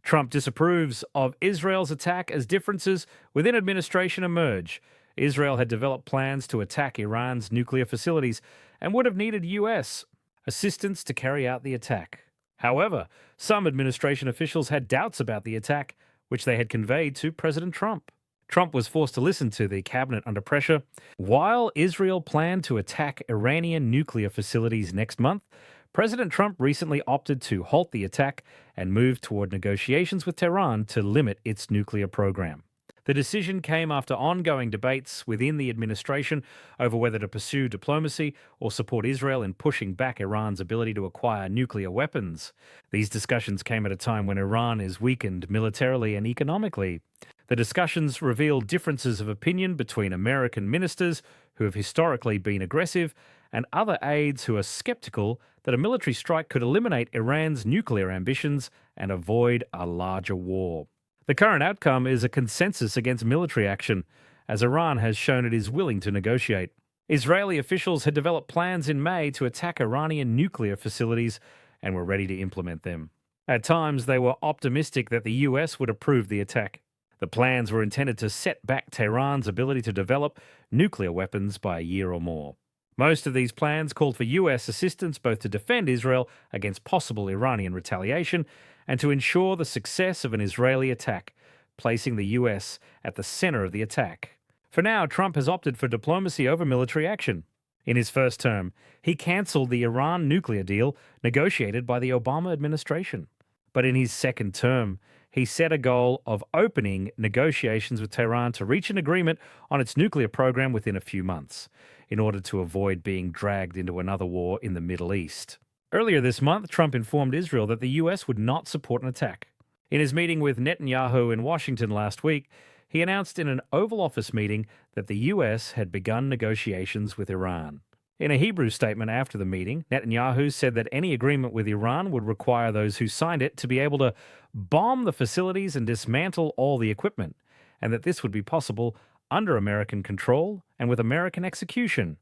Trump disapproves of Israel's attack as differences within administration emerge. Israel had developed plans to attack Iran's nuclear facilities and would have needed US assistance to carry out the attack. However, some administration officials had doubts about the attack, which they had conveyed to President Trump. Trump was forced to listen to the cabinet under pressure. While Israel planned to attack Iranian nuclear facilities next month, President Trump recently opted to halt the attack and move toward negotiations with Tehran to limit its nuclear program. The decision came after ongoing debates within the administration over whether to pursue diplomacy or support Israel in pushing back Iran's ability to acquire nuclear weapons. These discussions came at a time when Iran is weakened militarily and economically. The discussions revealed differences of opinion between American ministers who have historically been aggressive and other aides who are skeptical that a military strike could eliminate Iran's nuclear ambitions and avoid a larger war. The current outcome is a consensus against military action, as Iran has shown it is willing to negotiate. Israeli officials had developed plans in May to attack Iranian nuclear facilities and were ready to implement them. At times, they were optimistic that the US would approve the attack. The plans were intended to set back Tehran's ability to develop nuclear weapons by a year or more. Most of these plans called for US assistance both to defend Israel against possible Iranian retaliation and to ensure the success of an Israeli attack, placing the US at the center of the attack. For now, Trump has opted for diplomacy over military action. In his first term, he cancelled the Iran nuclear deal negotiated by the Obama administration. But in his second term, he set a goal of opening negotiations with Tehran to reach an agreement on its nuclear program within a few months, in order to avoid being dragged into another war in the Middle East. Earlier this month, Trump informed Israel that the US would not support an attack. In his meeting with Netanyahu in Washington last week, he announced in an Oval Office meeting that the US had begun negotiations with Iran. In a Hebrew statement after the meeting, Netanyahu said that any agreement with Iran would require those who signed it to be able to bomb the facilities and dismantle all the equipment, and that this would be possible under American control and with American execution.